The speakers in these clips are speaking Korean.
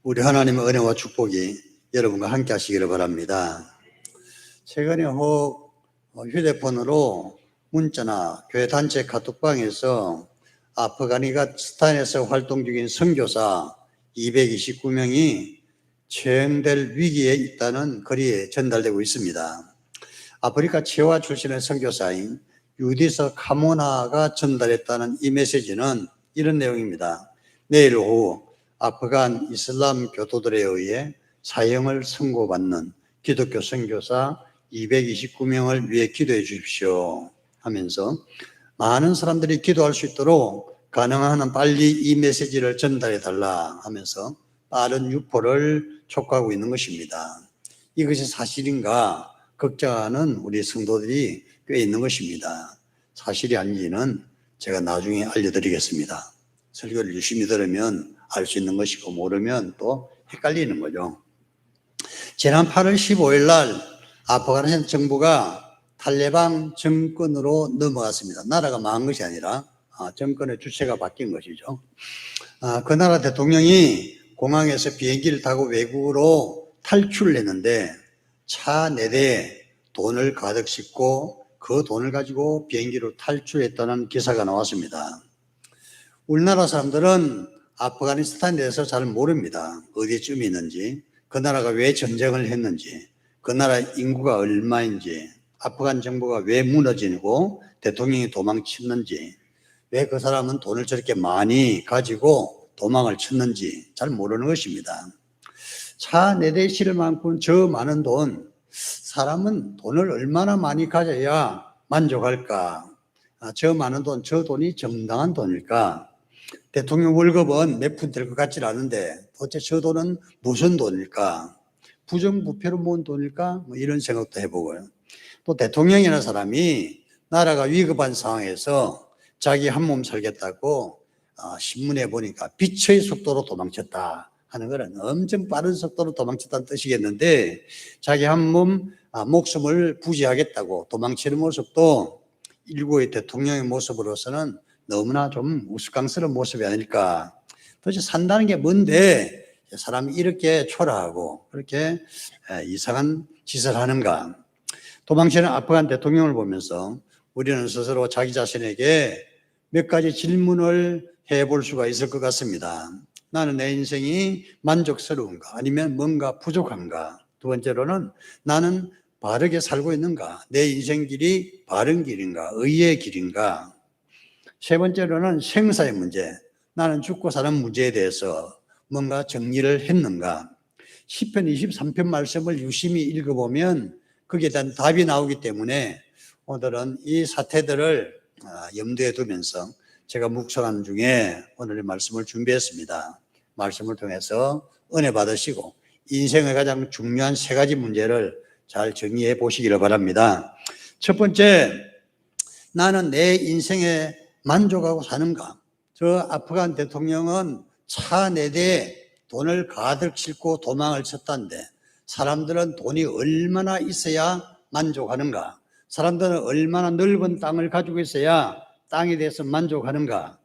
우리 하나님의 은혜와 축복이 여러분과 함께 하시기를 바랍니다. 최근에 휴대폰으로 문자나 교회 단체 카톡방에서 아프가니스탄에서 활동 중인 선교사 229명이 처형될 위기에 있다는 글이 전달되고 있습니다. 아프리카 치와 출신의 선교사인 유디서 카모나가 전달했다는 이 메시지는 이런 내용입니다. 내일 오후 아프간 이슬람 교도들에 의해 사형을 선고받는 기독교 선교사 229명을 위해 기도해 주십시오 하면서 많은 사람들이 기도할 수 있도록 가능한 한 빨리 이 메시지를 전달해 달라 하면서 빠른 유포를 촉구하고 있는 것입니다. 이것이 사실인가 걱정하는 우리 성도들이 꽤 있는 것입니다. 사실이 아닌지는 제가 나중에 알려드리겠습니다. 설교를 유심히 들으면 알 수 있는 것이고 모르면 또 헷갈리는 거죠. 지난 8월 15일 날 아프가니스탄 정부가 탈레반 정권으로 넘어갔습니다. 나라가 망한 것이 아니라 정권의 주체가 바뀐 것이죠. 그 나라 대통령이 공항에서 비행기를 타고 외국으로 탈출을 했는데 차 4대에 돈을 가득 싣고 그 돈을 가지고 비행기로 탈출했다는 기사가 나왔습니다. 우리나라 사람들은 아프가니스탄에 대해서 잘 모릅니다. 어디쯤 있는지, 그 나라가 왜 전쟁을 했는지, 그 나라 인구가 얼마인지, 아프간 정부가 왜 무너지고 대통령이 도망쳤는지, 왜 그 사람은 돈을 저렇게 많이 가지고 도망을 쳤는지 잘 모르는 것입니다. 차 4대 실을 만큼 저 많은 돈, 사람은 돈을 얼마나 많이 가져야 만족할까? 저 많은 돈, 저 돈이 정당한 돈일까? 대통령 월급은 몇 푼 될 것 같지 않은데 도대체 저 돈은 무슨 돈일까? 부정부패로 모은 돈일까? 이런 생각도 해보고요. 또 대통령이라는 사람이 나라가 위급한 상황에서 자기 한 몸 살겠다고 신문에 보니까 빛의 속도로 도망쳤다 하는 것은 엄청 빠른 속도로 도망쳤다는 뜻이겠는데 자기 한 몸 목숨을 부지하겠다고 도망치는 모습도 일국의 대통령의 모습으로서는 너무나 좀 우스꽝스러운 모습이 아닐까. 도대체 산다는 게 뭔데 사람이 이렇게 초라하고 그렇게 이상한 짓을 하는가. 도망치는 아프간 대통령을 보면서 우리는 스스로 자기 자신에게 몇 가지 질문을 해볼 수가 있을 것 같습니다. 나는 내 인생이 만족스러운가 아니면 뭔가 부족한가. 두 번째로는 나는 바르게 살고 있는가. 내 인생 길이 바른 길인가 의의 길인가. 세 번째로는 생사의 문제, 나는 죽고 사는 문제에 대해서 뭔가 정리를 했는가. 시편 23편 말씀을 유심히 읽어보면 거기에 대한 답이 나오기 때문에 오늘은 이 사태들을 염두에 두면서 제가 묵상하는 중에 오늘의 말씀을 준비했습니다. 말씀을 통해서 은혜 받으시고 인생의 가장 중요한 3가지 문제를 잘 정리해 보시기를 바랍니다. 첫 번째, 나는 내 인생에 만족하고 사는가? 저 아프간 대통령은 차 4대에 돈을 가득 싣고 도망을 쳤다는데 사람들은 돈이 얼마나 있어야 만족하는가? 사람들은 얼마나 넓은 땅을 가지고 있어야 땅에 대해서 만족하는가?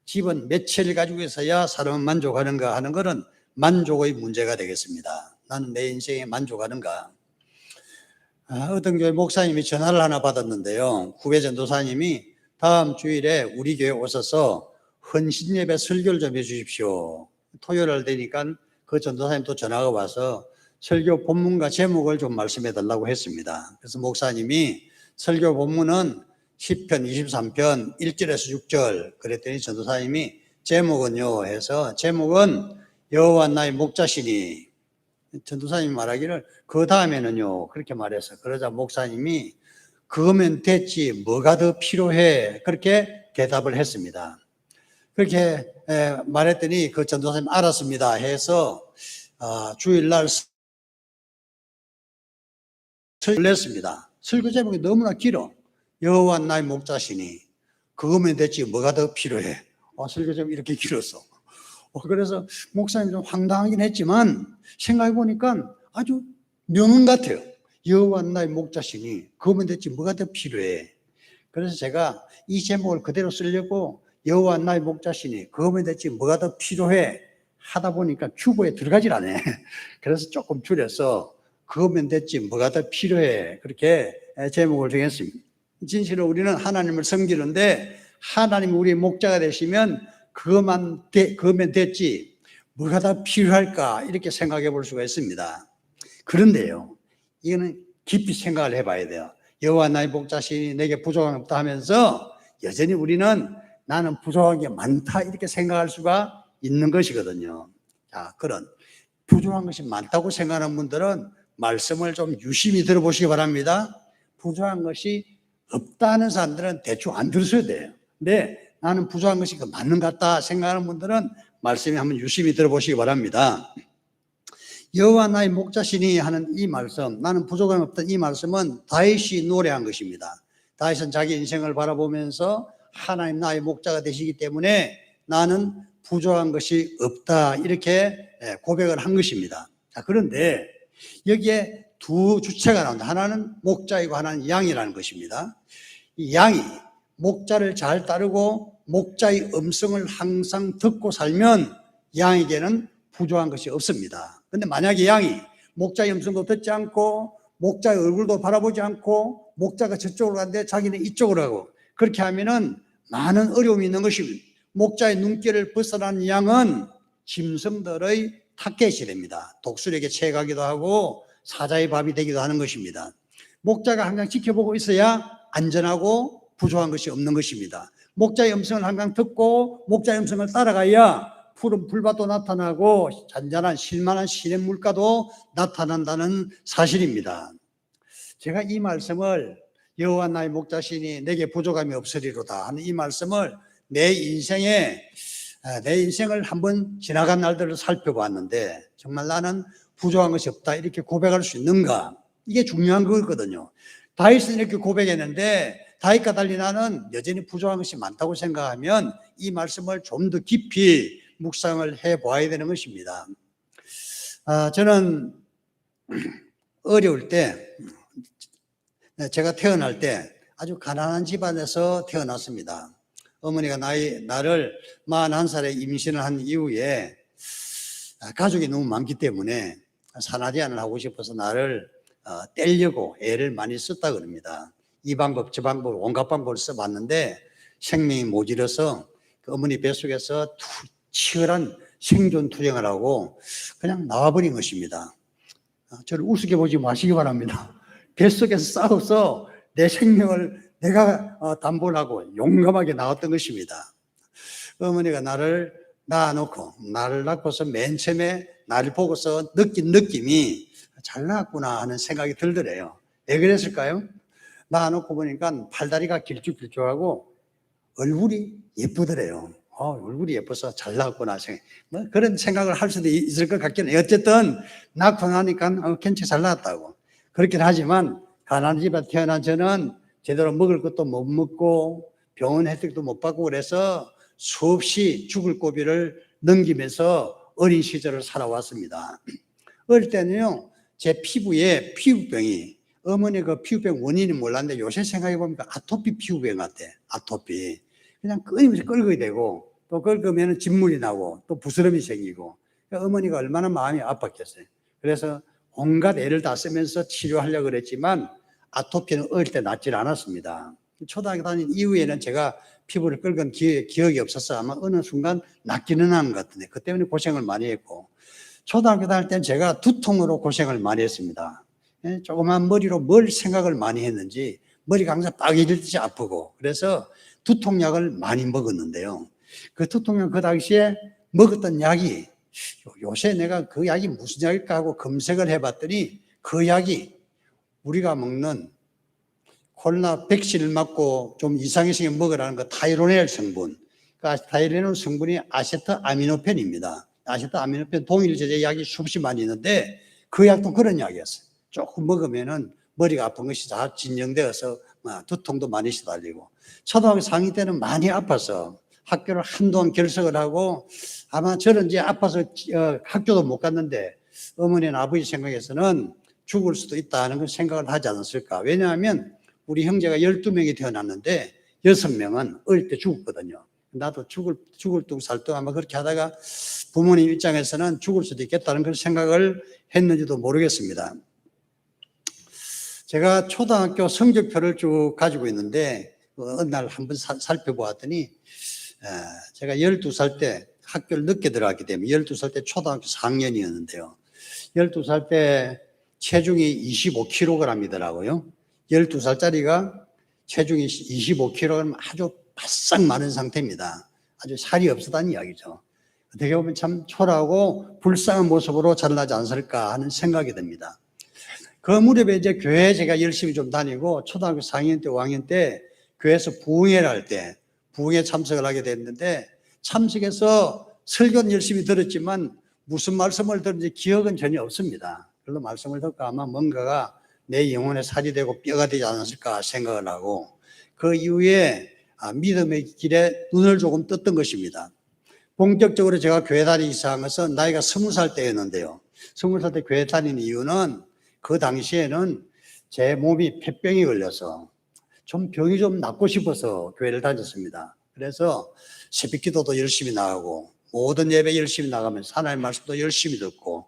집은 몇 채를 가지고 있어야 사람은 만족하는가 하는 것은 만족의 문제가 되겠습니다. 나는 내 인생에 만족하는가? 어떤 교회 목사님이 전화를 하나 받았는데요. 후배 전도사님이 다음 주일에 우리 교회 오셔서 헌신 예배 설교를 좀 해 주십시오. 토요일 날 되니까 그 전도사님 또 전화가 와서 설교 본문과 제목을 좀 말씀해 달라고 했습니다. 그래서 목사님이 설교 본문은 시편 23편 1절에서 6절 그랬더니 전도사님이 제목은요 해서 제목은 여호와 나의 목자시니 전도사님이 말하기를 그 다음에는요 그렇게 말해서 그러자 목사님이 그거면 됐지 뭐가 더 필요해 그렇게 대답을 했습니다. 그렇게 말했더니 그 전도사님 알았습니다 해서 주일날 설교를 냈습니다. 설교 제목이 너무나 길어. 여호와 나의 목자시니 그거면 됐지 뭐가 더 필요해. 설교 제목이 이렇게 길었어. 그래서 목사님 좀 황당하긴 했지만 생각해보니까 아주 명언 같아요. 여호와 나의 목자시니 그거면 됐지 뭐가 더 필요해. 그래서 제가 이 제목을 그대로 쓰려고 여호와 나의 목자시니 그거면 됐지 뭐가 더 필요해 하다 보니까 주보에 들어가질 않아. 그래서 조금 줄여서 그거면 됐지 뭐가 더 필요해. 그렇게 제목을 정했습니다. 진실로 우리는 하나님을 섬기는데 하나님이 우리의 목자가 되시면 그거면 됐지 뭐가 더 필요할까 이렇게 생각해 볼 수가 있습니다. 그런데요, 이거는 깊이 생각을 해봐야 돼요. 여호와 나의 목자시니 내게 부족함이 없다 하면서 여전히 우리는 나는 부족한 게 많다 이렇게 생각할 수가 있는 것이거든요. 자, 그런 부족한 것이 많다고 생각하는 분들은 말씀을 좀 유심히 들어보시기 바랍니다. 부족한 것이 없다는 사람들은 대충 안 들으셔야 돼요. 근데 나는 부족한 것이 맞는 것 같다 생각하는 분들은 말씀을 한번 유심히 들어보시기 바랍니다. 여호와 나의 목자시니 하는 이 말씀, 나는 부족함이 없던 이 말씀은 다윗이 노래한 것입니다. 다윗은 자기 인생을 바라보면서 하나님 나의 목자가 되시기 때문에 나는 부족한 것이 없다 이렇게 고백을 한 것입니다. 자, 그런데 여기에 두 주체가 나온다. 하나는 목자이고 하나는 양이라는 것입니다. 이 양이 목자를 잘 따르고 목자의 음성을 항상 듣고 살면 양에게는 부족한 것이 없습니다. 근데 만약에 양이 목자의 음성도 듣지 않고 목자의 얼굴도 바라보지 않고 목자가 저쪽으로 가는데 자기는 이쪽으로 가고 그렇게 하면은 많은 어려움이 있는 것입니다. 목자의 눈길을 벗어난 양은 짐승들의 타겟이 됩니다. 독수리에게 채가기도 하고 사자의 밥이 되기도 하는 것입니다. 목자가 항상 지켜보고 있어야 안전하고 부족한 것이 없는 것입니다. 목자의 음성을 항상 듣고 목자의 음성을 따라가야 푸른 풀밭도 나타나고 잔잔한 실만한 시냇물가도 나타난다는 사실입니다. 제가 이 말씀을 여호와 나의 목자시니 내게 부족함이 없으리로다 하는 이 말씀을 내 인생을 한번 지나간 날들을 살펴봤는데 정말 나는 부족한 것이 없다 이렇게 고백할 수 있는가? 이게 중요한 거거든요. 다윗은 이렇게 고백했는데 다윗과 달리 나는 여전히 부족한 것이 많다고 생각하면 이 말씀을 좀 더 깊이 묵상을 해봐야 되는 것입니다. 저는 어려울 때 제가 태어날 때 아주 가난한 집안에서 태어났습니다. 어머니가 나를 41살에 임신을 한 이후에 가족이 너무 많기 때문에 산하제한을 하고 싶어서 나를 떼려고 애를 많이 썼다 그럽니다. 이 방법 저 방법 온갖 방법을 써봤는데 생명이 모자라서 그 어머니 뱃속에서 치열한 생존 투쟁을 하고 그냥 나와버린 것입니다. 저를 우습게 보지 마시기 바랍니다. 뱃속에서 싸워서 내 생명을 내가 담보를 하고 용감하게 나왔던 것입니다. 어머니가 나를 낳고서 맨 처음에 나를 보고서 느낀 느낌이 잘 나왔구나 하는 생각이 들더래요. 왜 그랬을까요? 낳아놓고 보니까 팔다리가 길쭉길쭉하고 얼굴이 예쁘더래요. 얼굴이 예뻐서 잘 나왔구나. 뭐 그런 생각을 할 수도 있을 것 같긴 해요. 어쨌든 낳고 나니까 괜찮게 잘 나왔다고. 그렇긴 하지만 가난한 집에 태어난 저는 제대로 먹을 것도 못 먹고 병원 혜택도 못 받고 그래서 수없이 죽을 고비를 넘기면서 어린 시절을 살아왔습니다. 어릴 때는요, 제 피부에 피부병이 어머니 그 피부병 원인이 몰랐는데 요새 생각해 보니까 아토피 피부병 같아. 아토피. 그냥 끊임없이 긁어야 되고 또 긁으면 진물이 나고 또 부스럼이 생기고 어머니가 얼마나 마음이 아팠겠어요. 그래서 온갖 애를 다 쓰면서 치료하려고 그랬지만 아토피는 어릴 때 낫질 않았습니다. 초등학교 다닌 이후에는 제가 피부를 긁은 기억이 없어서 아마 어느 순간 낫기는 하는 것 같은데 그 때문에 고생을 많이 했고 초등학교 다닐 때는 제가 두통으로 고생을 많이 했습니다. 조그만 머리로 뭘 생각을 많이 했는지 머리가 항상 빨개지듯이 아프고 그래서 두통약을 많이 먹었는데요. 그 두통약 그 당시에 먹었던 약이 요새 내가 그 약이 무슨 약일까 하고 검색을 해봤더니 그 약이 우리가 먹는 코로나 백신을 맞고 좀 이상이 생기면 먹으라는 그 타이로넬 성분. 그 타이로넬 성분이 아세트아미노펜입니다. 아세트아미노펜 동일 제제 약이 수없이 많이 있는데 그 약도 그런 약이었어요. 조금 먹으면은 머리가 아픈 것이 다 진정되어서 두통도 많이 시달리고 초등학교 4학년 때는 많이 아파서 학교를 한동안 결석을 하고 아마 저는 이제 아파서 학교도 못 갔는데 어머니나 아버지 생각에서는 죽을 수도 있다는 걸 생각을 하지 않았을까. 왜냐하면 우리 형제가 12명이 태어났는데 6명은 어릴 때 죽었거든요. 나도 죽을 둥 살 둥 아마 그렇게 하다가 부모님 입장에서는 죽을 수도 있겠다는 그런 생각을 했는지도 모르겠습니다. 제가 초등학교 성적표를 쭉 가지고 있는데 어느 날 한번 살펴보았더니 제가 12살 때 학교를 늦게 들어갔기 때문에 12살 때 초등학교 4학년이었는데요. 12살 때 체중이 25kg이더라고요. 12살짜리가 체중이 25kg 아주 바싹 마른 상태입니다. 아주 살이 없었다는 이야기죠. 어떻게 보면 참 초라하고 불쌍한 모습으로 자라나지 않았을까 하는 생각이 듭니다. 그 무렵에 이제 교회 제가 열심히 좀 다니고 초등학교 4학년 때, 5학년 때 교회에서 부흥회를 할 때 부흥회 참석을 하게 됐는데 참석해서 설교는 열심히 들었지만 무슨 말씀을 들은지 기억은 전혀 없습니다. 그래서 말씀을 듣고 아마 뭔가가 내 영혼에 살이 되고 뼈가 되지 않았을까 생각을 하고 그 이후에 믿음의 길에 눈을 조금 떴던 것입니다. 본격적으로 제가 교회 다니기 시작한 것은 나이가 20살 때였는데요. 20살 때 교회 다니는 이유는 그 당시에는 제 몸이 폐병이 걸려서 좀 병이 좀 낫고 싶어서 교회를 다녔습니다. 그래서 새벽 기도도 열심히 나가고 모든 예배 열심히 나가면서 하나님의 말씀도 열심히 듣고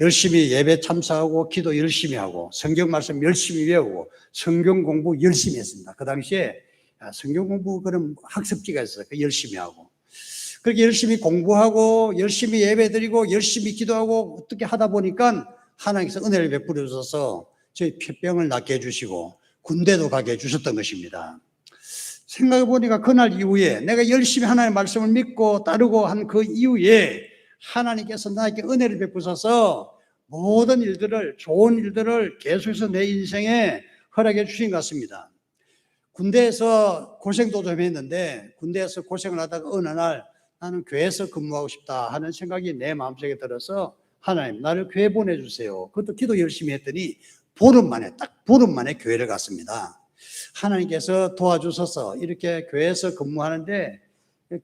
열심히 예배 참석하고 기도 열심히 하고 성경 말씀 열심히 외우고 성경 공부 열심히 했습니다. 그 당시에 성경 공부 그런 학습지가 있어서 열심히 하고 그렇게 열심히 공부하고 열심히 예배드리고 열심히 기도하고 어떻게 하다 보니까 하나님께서 은혜를 베풀어 주셔서 저희 폐병을 낫게 해주시고 군대도 가게 해주셨던 것입니다. 생각해 보니까 그날 이후에 내가 열심히 하나님의 말씀을 믿고 따르고 한 그 이후에 하나님께서 나에게 은혜를 베푸셔서 모든 일들을 좋은 일들을 계속해서 내 인생에 허락해 주신 것 같습니다. 군대에서 고생도 좀 했는데 군대에서 고생을 하다가 어느 날 나는 교회에서 근무하고 싶다 하는 생각이 내 마음속에 들어서 하나님 나를 교회 보내주세요. 그것도 기도 열심히 했더니 딱 보름 만에 교회를 갔습니다. 하나님께서 도와주셔서 이렇게 교회에서 근무하는데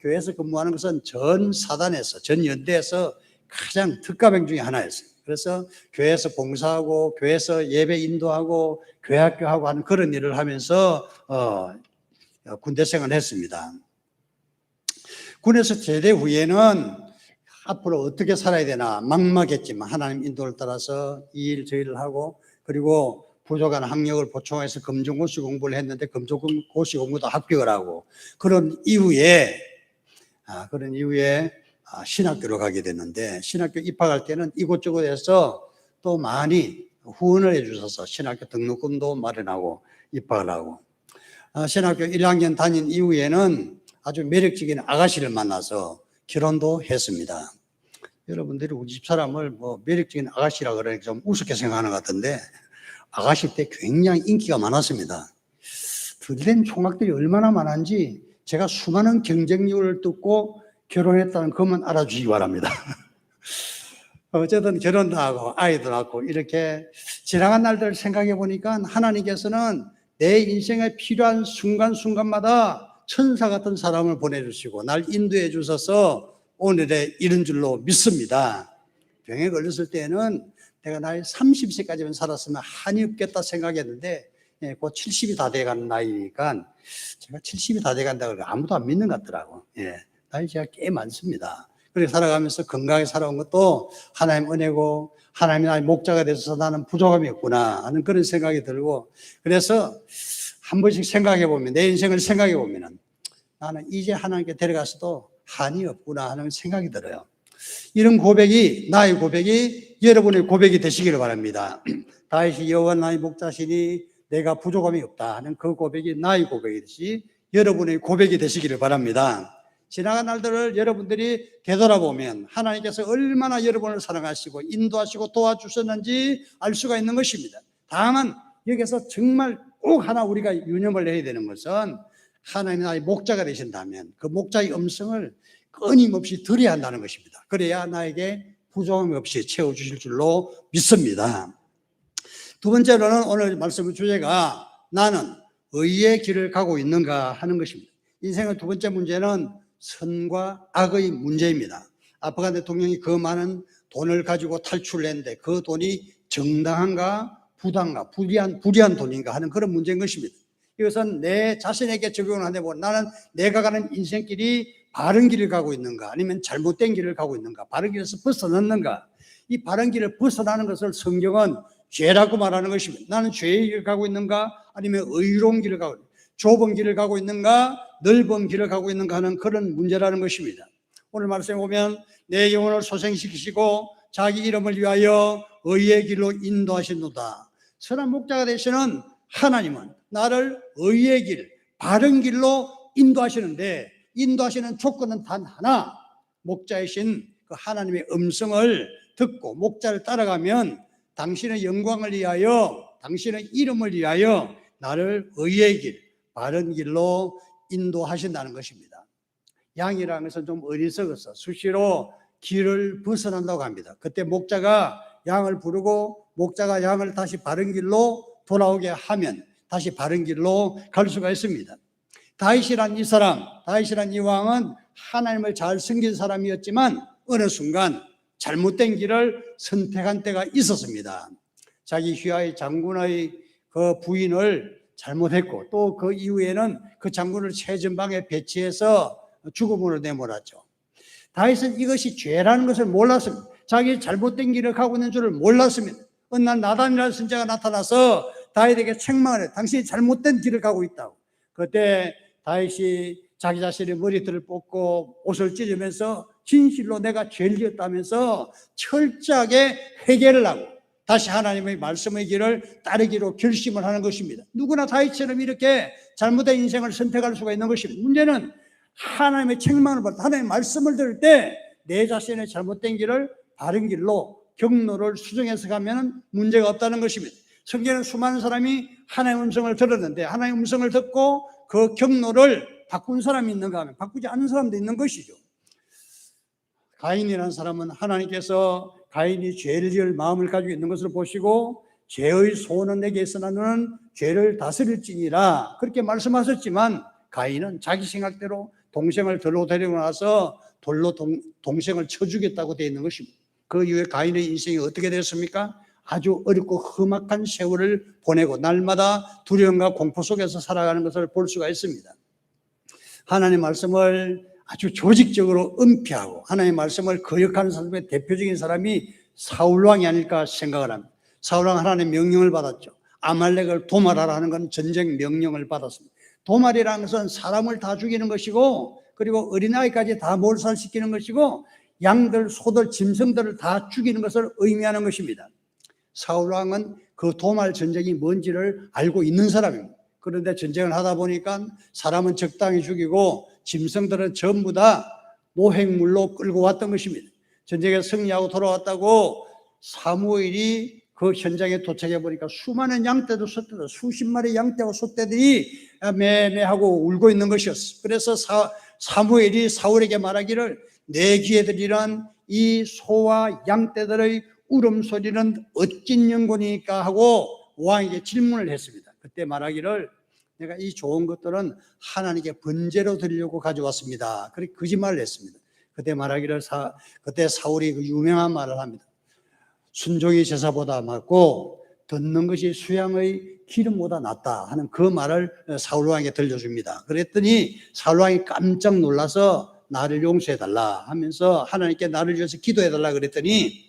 교회에서 근무하는 것은 전 사단에서 전 연대에서 가장 특가병 중에 하나였어요. 그래서 교회에서 봉사하고 교회에서 예배 인도하고 교회학교하고 하는 그런 일을 하면서 군대 생활을 했습니다. 군에서 제대 후에는 앞으로 어떻게 살아야 되나 막막했지만 하나님 인도를 따라서 이 일 저 일을 하고 그리고 부족한 학력을 보충해서 검정고시 공부를 했는데 검정고시 공부도 합격을 하고 그런 이후에 신학교로 가게 됐는데 신학교 입학할 때는 이곳저곳에서 또 많이 후원을 해주셔서 신학교 등록금도 마련하고 입학을 하고 신학교 1학년 다닌 이후에는 아주 매력적인 아가씨를 만나서 결혼도 했습니다. 여러분들이 우리 집 사람을 뭐 매력적인 아가씨라 그러니까 좀 우습게 생각하는 것 같은데 아가씨 때 굉장히 인기가 많았습니다. 들이댄 총각들이 얼마나 많은지 제가 수많은 경쟁률을 뚫고 결혼했다는 것만 알아주시기 바랍니다. 어쨌든 결혼도 하고 아이도 낳고 이렇게 지나간 날들을 생각해 보니까 하나님께서는 내 인생에 필요한 순간순간마다 천사 같은 사람을 보내주시고 날 인도해 주셔서 오늘에 이른 줄로 믿습니다. 병에 걸렸을 때는 내가 나이 30세까지만 살았으면 한이 없겠다 생각했는데 곧 70이 다 돼가는 나이니까 제가 70이 다 돼간다고 아무도 안 믿는 것 같더라고. 나이 제가 꽤 많습니다. 그렇게 살아가면서 건강하게 살아온 것도 하나님 은혜고 하나님이 나의 목자가 되셔서 나는 부족함이 없구나 하는 그런 생각이 들고 그래서 한 번씩 생각해 보면 내 인생을 생각해 보면 나는 이제 하나님께 데려가서도 한이 없구나 하는 생각이 들어요. 이런 고백이 나의 고백이 여러분의 고백이 되시기를 바랍니다. 다윗이 여호와 나의 목자시니 내가 부족함이 없다 하는 그 고백이 나의 고백이듯이 여러분의 고백이 되시기를 바랍니다. 지나간 날들을 여러분들이 되돌아보면 하나님께서 얼마나 여러분을 사랑하시고 인도하시고 도와주셨는지 알 수가 있는 것입니다. 다만 여기서 정말 꼭 하나 우리가 유념을 해야 되는 것은 하나님이 나의 목자가 되신다면 그 목자의 음성을 끊임없이 들어야 한다는 것입니다. 그래야 나에게 부족함이 없이 채워주실 줄로 믿습니다. 두 번째로는 오늘 말씀의 주제가 나는 의의 길을 가고 있는가 하는 것입니다. 인생의 두 번째 문제는 선과 악의 문제입니다. 아프간 대통령이 그 많은 돈을 가지고 탈출을 했는데 그 돈이 정당한가 부당한가 불의한 돈인가 하는 그런 문제인 것입니다. 이것은 내 자신에게 적용을 하는데 나는 내가 가는 인생길이 바른 길을 가고 있는가 아니면 잘못된 길을 가고 있는가, 바른 길에서 벗어났는가. 이 바른 길을 벗어나는 것을 성경은 죄라고 말하는 것입니다. 나는 죄의 길을 가고 있는가 아니면 의로운 길을 가고 있는가, 좁은 길을 가고 있는가 넓은 길을 가고 있는가 하는 그런 문제라는 것입니다. 오늘 말씀에 보면 내 영혼을 소생시키시고 자기 이름을 위하여 의의 길로 인도하시노다. 선한 목자가 되시는 하나님은 나를 의의 길, 바른 길로 인도하시는데 인도하시는 조건은 단 하나, 목자이신 그 하나님의 음성을 듣고 목자를 따라가면 당신의 영광을 위하여, 당신의 이름을 위하여 나를 의의 길, 바른 길로 인도하신다는 것입니다. 양이라는 것은 좀 어리석어서 수시로 길을 벗어난다고 합니다. 그때 목자가 양을 부르고 목자가 양을 다시 바른 길로 돌아오게 하면 다시 바른 길로 갈 수가 있습니다. 다윗이란 이 사람, 다윗이란 이 왕은 하나님을 잘 섬긴 사람이었지만 어느 순간 잘못된 길을 선택한 때가 있었습니다. 자기 휘하의 장군의 그 부인을 잘못했고 또 그 이후에는 그 장군을 최전방에 배치해서 죽음으로 내몰았죠. 다윗은 이것이 죄라는 것을 몰랐습니다. 자기 잘못된 길을 가고 있는 줄을 몰랐습니다. 어느 날 나단이라는 선지자가 나타나서 다윗에게 책망을 해요. 당신이 잘못된 길을 가고 있다고. 그때 다윗이 자기 자신의 머리털을 뽑고 옷을 찢으면서 진실로 내가 죄를 지었다면서 철저하게 회개를 하고 다시 하나님의 말씀의 길을 따르기로 결심을 하는 것입니다. 누구나 다윗처럼 이렇게 잘못된 인생을 선택할 수가 있는 것입니다. 문제는 하나님의 책망을 받고 하나님의 말씀을 들을 때 내 자신의 잘못된 길을 바른 길로 경로를 수정해서 가면 문제가 없다는 것입니다. 성경에는 수많은 사람이 하나님의 음성을 들었는데 하나님의 음성을 듣고 그 경로를 바꾼 사람이 있는가 하면 바꾸지 않은 사람도 있는 것이죠. 가인이라는 사람은 하나님께서 가인이 죄를 지을 마음을 가지고 있는 것을 보시고 죄의 소원은 내게 있으나 너는 죄를 다스릴지니라 그렇게 말씀하셨지만 가인은 자기 생각대로 동생을 들로 데리고 나서 돌로 동생을 쳐 죽였다고 되어 있는 것입니다. 그 이후에 가인의 인생이 어떻게 됐습니까? 아주 어렵고 험악한 세월을 보내고 날마다 두려움과 공포 속에서 살아가는 것을 볼 수가 있습니다. 하나님의 말씀을 아주 조직적으로 은폐하고 하나님의 말씀을 거역하는 사람의 대표적인 사람이 사울왕이 아닐까 생각을 합니다. 사울왕 하나님의 명령을 받았죠. 아말렉을 도말하라 하는 건 전쟁 명령을 받았습니다. 도말이라는 것은 사람을 다 죽이는 것이고 그리고 어린아이까지 다 몰살시키는 것이고 양들, 소들, 짐승들을 다 죽이는 것을 의미하는 것입니다. 사울왕은 그 도말 전쟁이 뭔지를 알고 있는 사람입니다. 그런데 전쟁을 하다 보니까 사람은 적당히 죽이고 짐승들은 전부 다 노획물로 끌고 왔던 것입니다. 전쟁에 승리하고 돌아왔다고 사무엘이 그 현장에 도착해 보니까 수많은 양떼도 소떼도 수십 마리 양떼와 소떼들이 매매하고 울고 있는 것이었어요. 그래서 사무엘이 사울에게 말하기를 내 귀에 들리는 이 소와 양떼들의 울음소리는 어찐 영혼이니까 하고 왕에게 질문을 했습니다. 그때 말하기를 내가 이 좋은 것들은 하나님께 번제로 드리려고 가져왔습니다. 그렇게 거짓말을 했습니다. 그때 말하기를 그때 사울이 그 유명한 말을 합니다. 순종이 제사보다 낫고 듣는 것이 수양의 기름보다 낫다 하는 그 말을 사울왕에게 들려줍니다. 그랬더니 사울왕이 깜짝 놀라서 나를 용서해달라 하면서 하나님께 나를 위해서 기도해달라 그랬더니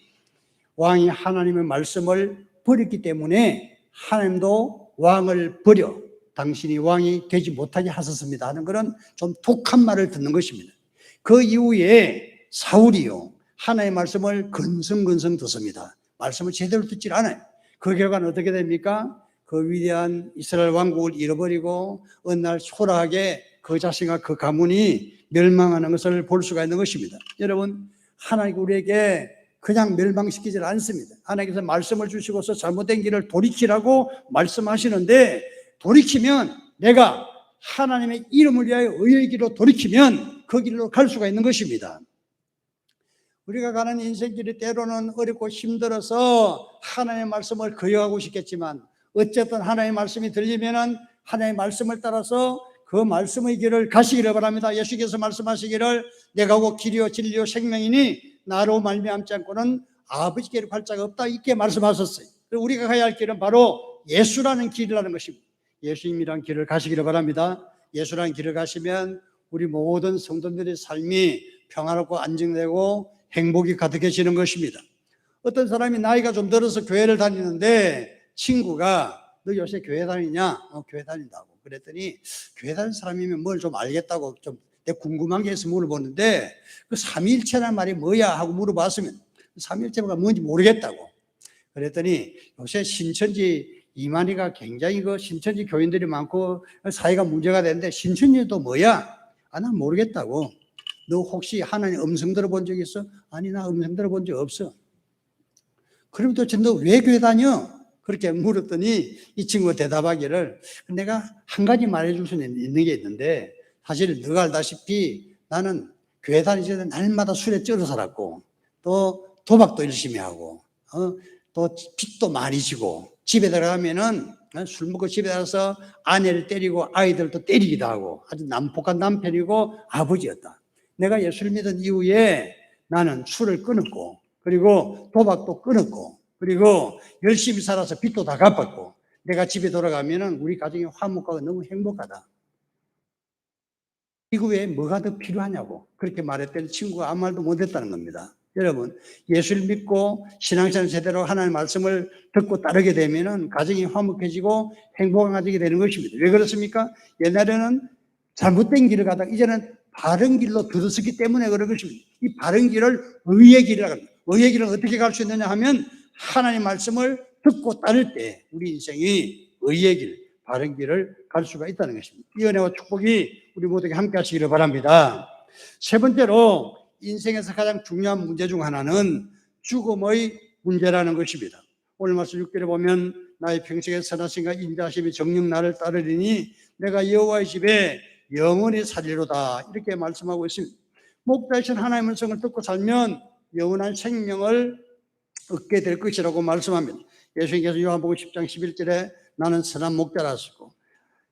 왕이 하나님의 말씀을 버렸기 때문에 하나님도 왕을 버려 당신이 왕이 되지 못하게 하셨습니다 하는 그런 좀 독한 말을 듣는 것입니다. 그 이후에 사울이요 하나님의 말씀을 건성건성 듣습니다. 말씀을 제대로 듣질 않아요. 그 결과는 어떻게 됩니까? 그 위대한 이스라엘 왕국을 잃어버리고 어느 날 초라하게 그 자신과 그 가문이 멸망하는 것을 볼 수가 있는 것입니다. 여러분, 하나님이 우리에게 그냥 멸망시키질 않습니다. 하나님께서 말씀을 주시고서 잘못된 길을 돌이키라고 말씀하시는데 돌이키면 내가 하나님의 이름을 위하여 의의 길로 돌이키면 그 길로 갈 수가 있는 것입니다. 우리가 가는 인생길이 때로는 어렵고 힘들어서 하나님의 말씀을 거역하고 싶겠지만 어쨌든 하나님의 말씀이 들리면은 하나님의 말씀을 따라서 그 말씀의 길을 가시기를 바랍니다. 예수께서 말씀하시기를 내가 곧 길이요 진리요 생명이니 나로 말미암지 않고는 아버지께로 갈 자가 없다 이렇게 말씀하셨어요. 우리가 가야 할 길은 바로 예수라는 길이라는 것입니다. 예수님이란 길을 가시기를 바랍니다. 예수란 길을 가시면 우리 모든 성도들의 삶이 평화롭고 안정되고 행복이 가득해지는 것입니다. 어떤 사람이 나이가 좀 들어서 교회를 다니는데 친구가 너 요새 교회 다니냐? 교회 다닌다고. 그랬더니 교회 다니는 사람이면 뭘 좀 알겠다고 좀 궁금한 게 있어서 물어보는데 그 삼위일체란 말이 뭐야? 하고 물어봤으면 삼위일체가 뭔지 모르겠다고. 그랬더니 요새 신천지 이만희가 굉장히 신천지 교인들이 많고 사회가 문제가 되는데 신천지도 뭐야? 난 모르겠다고. 너 혹시 하나님 음성 들어본 적 있어? 아니, 나 음성 들어본 적 없어. 그럼 도대체 너 왜 교회 다녀? 그렇게 물었더니 이 친구가 대답하기를 내가 한 가지 말해줄 수 있는 게 있는데 사실 너가 알다시피 나는 교회 다니기 전에 날마다 술에 쩔어 살았고 또 도박도 열심히 하고 또 빚도 많이 지고 집에 들어가면은 술 먹고 집에 가서 아내를 때리고 아이들도 때리기도 하고 아주 난폭한 남편이고 아버지였다. 내가 예수를 믿은 이후에 나는 술을 끊었고 그리고 도박도 끊었고 그리고 열심히 살아서 빚도 다 갚았고 내가 집에 돌아가면은 우리 가정이 화목하고 너무 행복하다. 이후에 뭐가 더 필요하냐고 그렇게 말했더니 친구가 아무 말도 못했다는 겁니다. 여러분, 예수를 믿고 신앙생활 제대로 하나님의 말씀을 듣고 따르게 되면은 가정이 화목해지고 행복한 가정이 되는 것입니다. 왜 그렇습니까? 옛날에는 잘못된 길을 가다가 이제는 바른 길로 들어섰기 때문에 그런 것입니다. 이 바른 길을 의의 길이라고 합니다. 의의 길은 어떻게 갈 수 있느냐 하면 하나님의 말씀을 듣고 따를 때 우리 인생이 의의 길, 바른 길을 갈 수가 있다는 것입니다. 이 은혜와 축복이 우리 모두에게 함께 하시기를 바랍니다. 세 번째로 인생에서 가장 중요한 문제 중 하나는 죽음의 문제라는 것입니다. 오늘 말씀 6절에 보면 나의 평생에 선하신가 인자하심이 정녕 나를 따르리니 내가 여호와의 집에 영원히 살리로다 이렇게 말씀하고 있습니다. 목자이신 하나님의 말씀을 듣고 살면 영원한 생명을 얻게 될 것이라고 말씀합니다. 예수님께서 요한복음 10장 11절에 나는 선한 목자라시고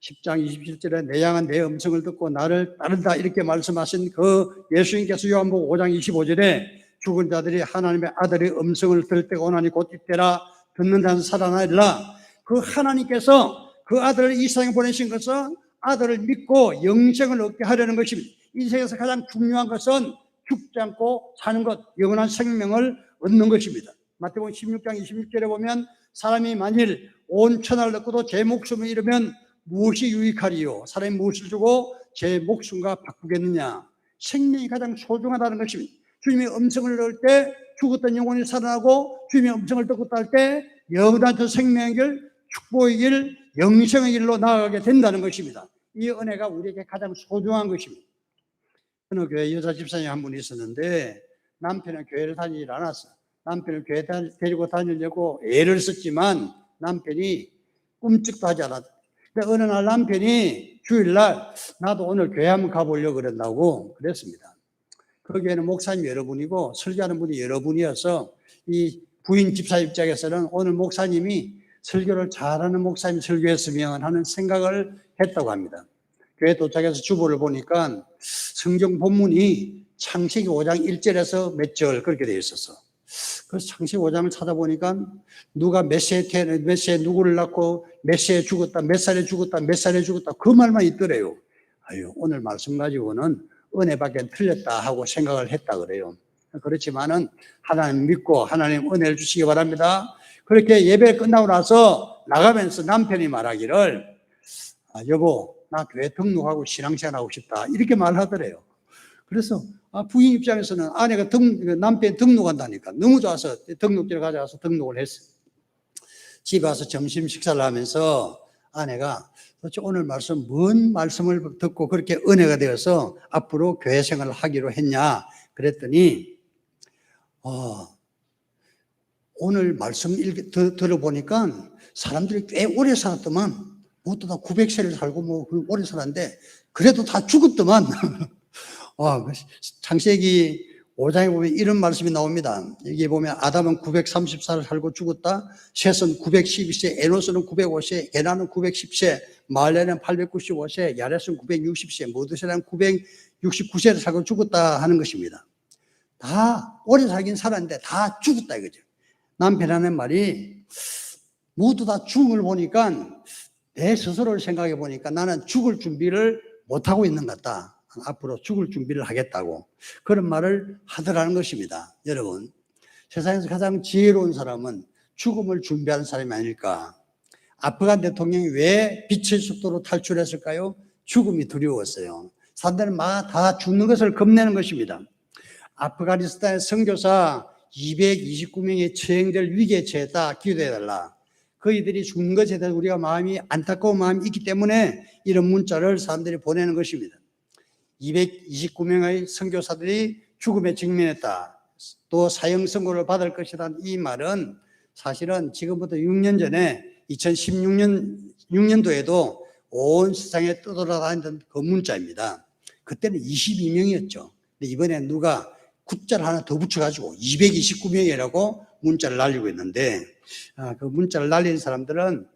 10장 27절에 내 양은 내 음성을 듣고 나를 따른다 이렇게 말씀하신 그 예수님께서 요한복음 5장 25절에 죽은 자들이 하나님의 아들의 음성을 들을 때가 오나니 곧 이때라 듣는 자는 살아나리라. 그 하나님께서 그 아들을 이 세상에 보내신 것은 아들을 믿고 영생을 얻게 하려는 것입니다. 인생에서 가장 중요한 것은 죽지 않고 사는 것, 영원한 생명을 얻는 것입니다. 마태복음 16장 26절에 보면 사람이 만일 온 천하를 얻고도 제 목숨을 잃으면 무엇이 유익하리요? 사람이 무엇을 주고 제 목숨과 바꾸겠느냐? 생명이 가장 소중하다는 것입니다. 주님의 음성을 들을 때 죽었던 영혼이 살아나고 주님의 음성을 듣고 딸 때 영원한 저 생명의 길, 축복의 길, 영생의 길로 나아가게 된다는 것입니다. 이 은혜가 우리에게 가장 소중한 것입니다. 어느 교회 여자 집사님 한 분이 있었는데 남편은 교회를 다니질 않았어. 남편을 교회 데리고 다니려고 애를 썼지만 남편이 꿈쩍도 하지 않았다. 근데 어느 날 남편이 주일날 나도 오늘 교회 한번 가보려고 그런다고 그랬습니다. 거기에는 목사님 여러분이고 설교하는 분이 여러분이어서 이 부인 집사 입장에서는 오늘 목사님이 설교를 잘하는 목사님이 설교했으면 하는 생각을 했다고 합니다. 교회 도착해서 주보를 보니까 성경 본문이 창세기 5장 1절에서 몇 절 그렇게 되어 있었어. 그래서 창세기 5장을 찾아보니까 누가 몇 세에 누구를 낳고 몇 세에 죽었다, 몇 살에 죽었다, 몇 살에 죽었다 그 말만 있더래요. 아유, 오늘 말씀 가지고는 은혜밖에 틀렸다 하고 생각을 했다 그래요. 그렇지만은 하나님 믿고 하나님 은혜를 주시기 바랍니다. 그렇게 예배 끝나고 나서 나가면서 남편이 말하기를 여보, 나 교회 등록하고 신앙생활 하고 싶다 이렇게 말하더래요. 그래서 부인 입장에서는 아내가 남편이 등록한다니까 너무 좋아서 등록지를 가져가서 등록을 했어요. 집에 와서 점심 식사를 하면서 아내가 도대체 오늘 말씀 뭔 말씀을 듣고 그렇게 은혜가 되어서 앞으로 교회 생활을 하기로 했냐 그랬더니 오늘 말씀 들어보니까 사람들이 꽤 오래 살았더만 모두 다 900세를 살고 뭐 오래 살았는데 그래도 다 죽었더만. 창세기 5장에 보면 이런 말씀이 나옵니다. 여기 보면 아담은 930살을 살고 죽었다. 셋은 912세, 에노스는 905세, 게나는 910세, 마할레는 895세, 야렛은 960세, 모두세는 969세를 살고 죽었다 하는 것입니다. 다 오래 살긴 살았는데 다 죽었다 이거죠. 남편 하는 말이 모두 다 죽은 걸 보니까 내 스스로를 생각해 보니까 나는 죽을 준비를 못하고 있는 것 같다. 앞으로 죽을 준비를 하겠다고 그런 말을 하더라는 것입니다. 여러분, 세상에서 가장 지혜로운 사람은 죽음을 준비하는 사람이 아닐까. 아프간 대통령이 왜 빛의 숲도로 탈출했을까요? 죽음이 두려웠어요. 사람들은 막 다 죽는 것을 겁내는 것입니다. 아프가니스탄의 선교사 229명이 처형될 위기에 처했다. 기도해달라. 그이들이 죽는 것에 대해서 우리가 마음이 안타까운 마음이 있기 때문에 이런 문자를 사람들이 보내는 것입니다. 229명의 선교사들이 죽음에 직면했다. 또 사형 선고를 받을 것이다. 이 말은 사실은 지금부터 6년 전에 2016년도에도 온 세상에 떠돌아다니던 그 문자입니다. 그때는 22명이었죠. 근데 이번에 누가 굿자를 하나 더 붙여가지고 229명이라고 문자를 날리고 있는데, 그 문자를 날리는 사람들은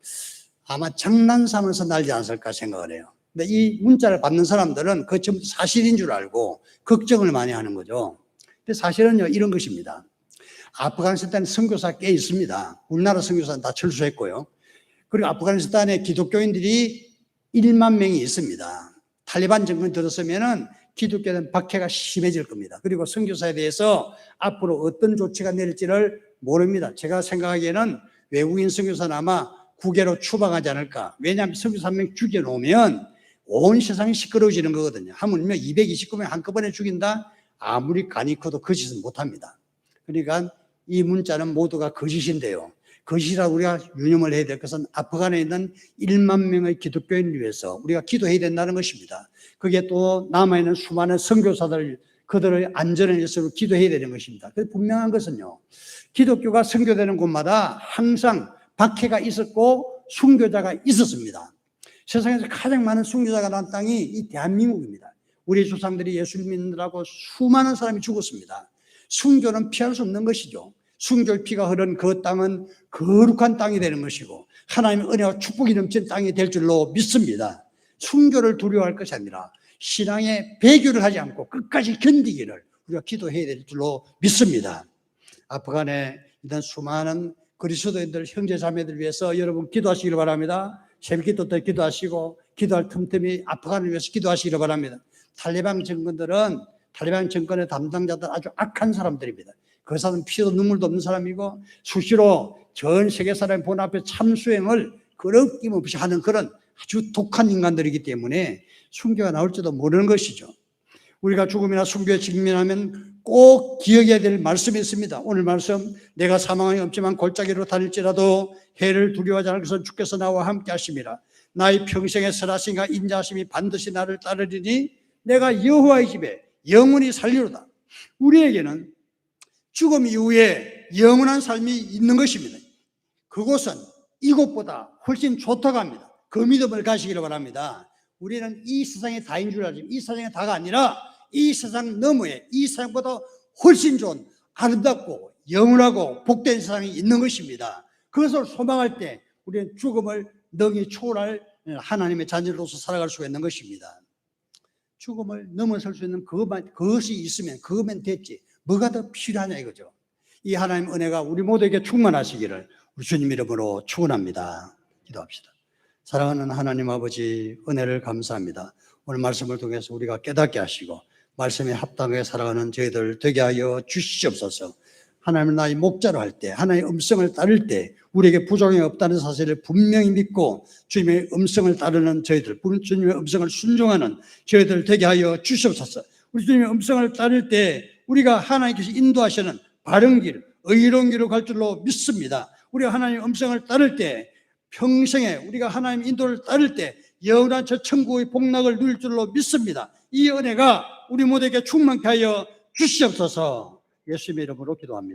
아마 장난삼아서 날리지 않았을까 생각을 해요. 근데 이 문자를 받는 사람들은 그거 전부 사실인 줄 알고 걱정을 많이 하는 거죠. 근데 사실은요, 이런 것입니다. 아프가니스탄에 선교사 꽤 있습니다. 우리나라 선교사는 다 철수했고요. 그리고 아프가니스탄에 기독교인들이 1만 명이 있습니다. 탈리반 정권이 들었으면은 기독교는 박해가 심해질 겁니다. 그리고 선교사에 대해서 앞으로 어떤 조치가 내릴지를 모릅니다. 제가 생각하기에는 외국인 선교사는 아마 국외로 추방하지 않을까. 왜냐하면 선교사 한 명 죽여놓으면 온 세상이 시끄러워지는 거거든요. 하물며 229명 한꺼번에 죽인다? 아무리 간이 커도 거짓은 못합니다. 그러니까 이 문자는 모두가 거짓인데요. 거짓이라고 우리가 유념을 해야 될 것은 아프간에 있는 1만 명의 기독교인을 위해서 우리가 기도해야 된다는 것입니다. 그게 또 남아있는 수많은 선교사들, 그들의 안전을 위해서 기도해야 되는 것입니다. 그래서 분명한 것은요, 기독교가 선교되는 곳마다 항상 박해가 있었고 순교자가 있었습니다. 세상에서 가장 많은 순교자가 난 땅이 이 대한민국입니다. 우리 조상들이 예수를 믿느라고 수많은 사람이 죽었습니다. 순교는 피할 수 없는 것이죠. 순교의 피가 흐른 그 땅은 거룩한 땅이 되는 것이고 하나님의 은혜와 축복이 넘치는 땅이 될 줄로 믿습니다. 순교를 두려워할 것이 아니라 신앙의 배교를 하지 않고 끝까지 견디기를 우리가 기도해야 될 줄로 믿습니다. 아프간에 있는 수많은 그리스도인들 형제자매들 위해서 여러분 기도하시기를 바랍니다. 새벽기도 때 기도하시고 기도할 틈틈이 아프간을 위해서 기도하시기를 바랍니다. 탈리반 정권의 담당자들 아주 악한 사람들입니다. 그 사람은 피도 눈물도 없는 사람이고 수시로 전 세계 사람의 본 앞에 참수행을 끊임없이 하는 그런 아주 독한 인간들이기 때문에 순교가 나올지도 모르는 것이죠. 우리가 죽음이나 순교에 직면하면 꼭 기억해야 될 말씀이 있습니다. 오늘 말씀, 내가 사망의 없지만 골짜기로 다닐지라도 해를 두려워하지 않을 것은 주께서 나와 함께 하심이라. 나의 평생의 선하심과 인자하심이 반드시 나를 따르리니 내가 여호와의 집에 영원히 살리로다. 우리에게는 죽음 이후에 영원한 삶이 있는 것입니다. 그곳은 이곳보다 훨씬 좋다고 합니다. 그 믿음을 가시기를 바랍니다. 우리는 이 세상의 다인 줄 알지만 이 세상의 다가 아니라 이 세상 너머에 이 세상보다 훨씬 좋은 아름답고 영원하고 복된 세상이 있는 것입니다. 그것을 소망할 때 우리는 죽음을 능히 초월할 하나님의 자녀로서 살아갈 수가 있는 것입니다. 죽음을 넘어설 수 있는 그것이 있으면 그거면 됐지. 뭐가 더 필요하냐 이거죠. 이 하나님의 은혜가 우리 모두에게 충만하시기를 우리 주님 이름으로 축원합니다. 기도합시다. 사랑하는 하나님 아버지, 은혜를 감사합니다. 오늘 말씀을 통해서 우리가 깨닫게 하시고 말씀에 합당하게 살아가는 저희들 되게 하여 주시옵소서. 하나님을 나의 목자로 할 때, 하나님의 음성을 따를 때 우리에게 부족함이 없다는 사실을 분명히 믿고 주님의 음성을 따르는 저희들, 주님의 음성을 순종하는 저희들 되게 하여 주시옵소서. 우리 주님의 음성을 따를 때 우리가 하나님께서 인도하시는 바른 길, 의로운 길로 갈 줄로 믿습니다. 우리가 하나님의 음성을 따를 때 평생에 우리가 하나님 인도를 따를 때 영원한 저 천국의 복락을 누릴 줄로 믿습니다. 이 은혜가 우리 모두에게 충만케 하여 주시옵소서. 예수님의 이름으로 기도합니다.